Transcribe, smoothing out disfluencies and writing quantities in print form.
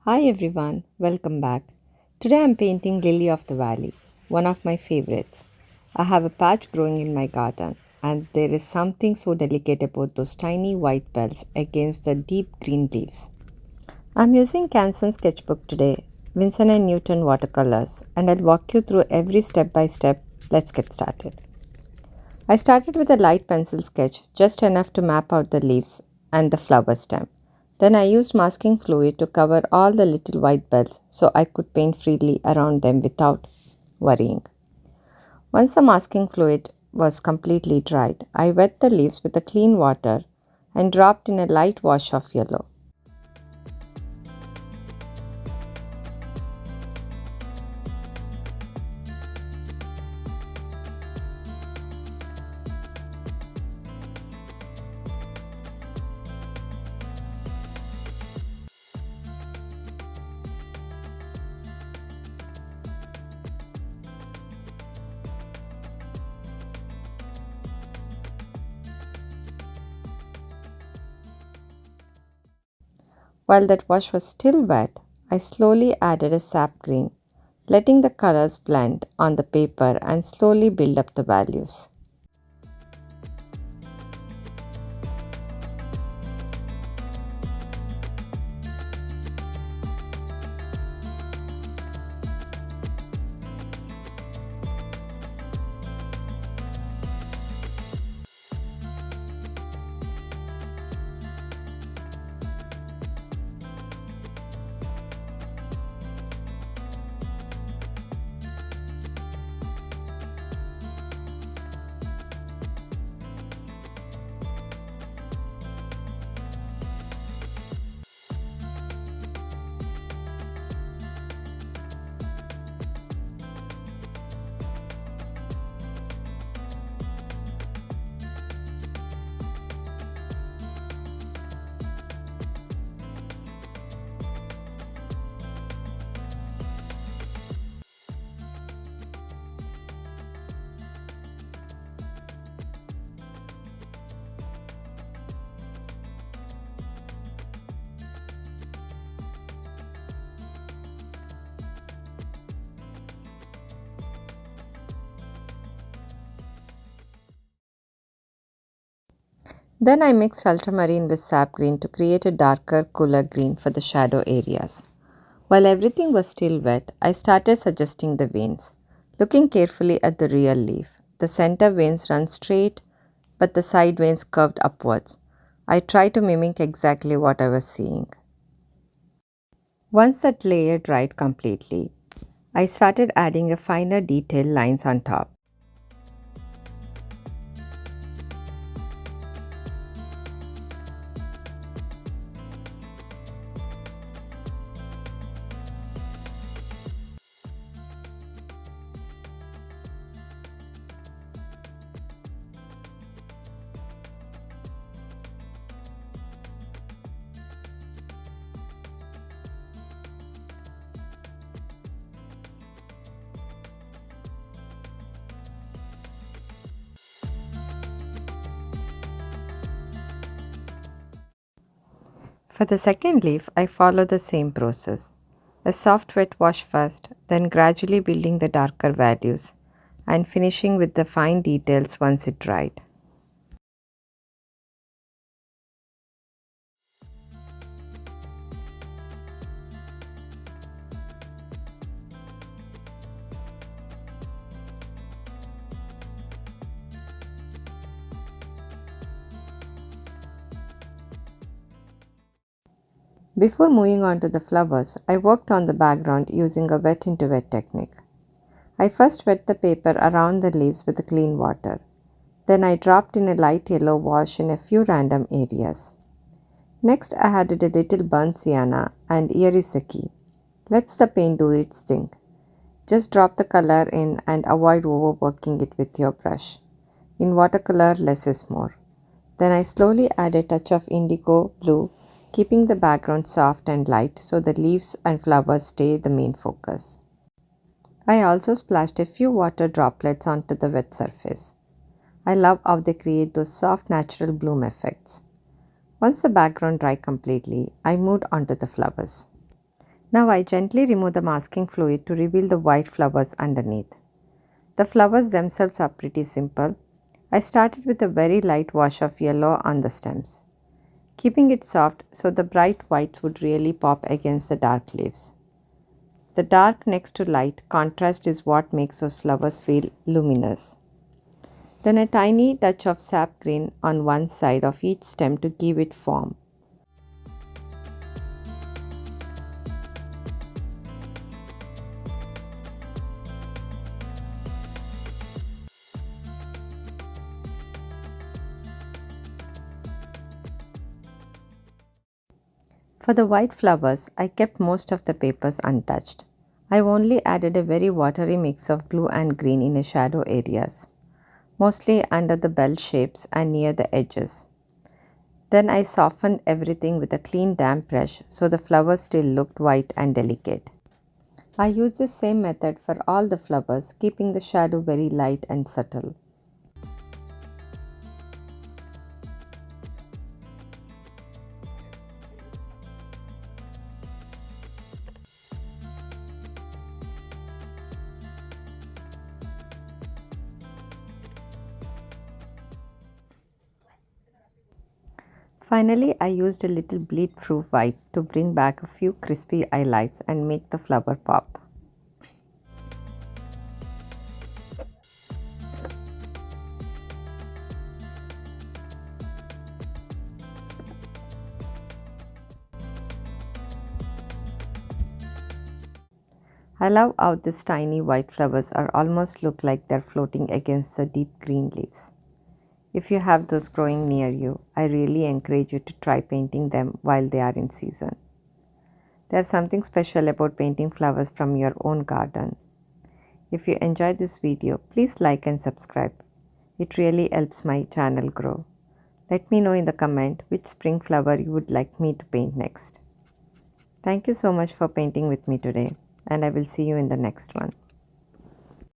Hi everyone, welcome back. Today I'm painting Lily of the Valley, one of my favorites. I have a patch growing in my garden, and there is something so delicate about those tiny white bells against the deep green leaves. I'm using Canson sketchbook today, Winsor Newton watercolors, and I'll walk you through every step by step. Let's get started. I started with a light pencil sketch, just enough to map out the leaves and the flower stem. Then I used masking fluid to cover all the little white bells so I could paint freely around them without worrying. Once the masking fluid was completely dried, I wet the leaves with a clean water and dropped in a light wash of yellow. While that wash was still wet, I slowly added a sap green, letting the colors blend on the paper and slowly build up the values. Then I mixed ultramarine with sap green to create a darker, cooler green for the shadow areas. While everything was still wet, I started suggesting the veins. Looking carefully at the real leaf, the center veins run straight, but the side veins curved upwards. I tried to mimic exactly what I was seeing. Once that layer dried completely, I started adding a finer detail lines on top. For the second leaf, I follow the same process. A soft wet wash first, then gradually building the darker values and finishing with the fine details once it dried. Before moving on to the flowers, I worked on the background using a wet into wet technique. I first wet the paper around the leaves with clean water. Then I dropped in a light yellow wash in a few random areas. Next, I added a little burnt sienna and here is the key. Let the paint do its thing. Just drop the color in and avoid overworking it with your brush. In watercolor, less is more. Then I slowly add a touch of indigo blue, keeping the background soft and light so the leaves and flowers stay the main focus. I also splashed a few water droplets onto the wet surface. I love how they create those soft natural bloom effects. Once the background dried completely, I moved onto the flowers. Now I gently remove the masking fluid to reveal the white flowers underneath. The flowers themselves are pretty simple. I started with a very light wash of yellow on the stems, keeping it soft so the bright whites would really pop against the dark leaves. The dark next to light contrast is what makes those flowers feel luminous. Then a tiny touch of sap green on one side of each stem to give it form. For the white flowers, I kept most of the papers untouched. I only added a very watery mix of blue and green in the shadow areas, mostly under the bell shapes and near the edges. Then I softened everything with a clean damp brush so the flowers still looked white and delicate. I used the same method for all the flowers, keeping the shadow very light and subtle. Finally, I used a little bleed-proof white to bring back a few crispy highlights and make the flower pop. I love how these tiny white flowers are almost look like they're floating against the deep green leaves. If you have those growing near you, I really encourage you to try painting them while they are in season. There's something special about painting flowers from your own garden. If you enjoyed this video, please like and subscribe. It really helps my channel grow. Let me know in the comment which spring flower you would like me to paint next. Thank you so much for painting with me today, and I will see you in the next one.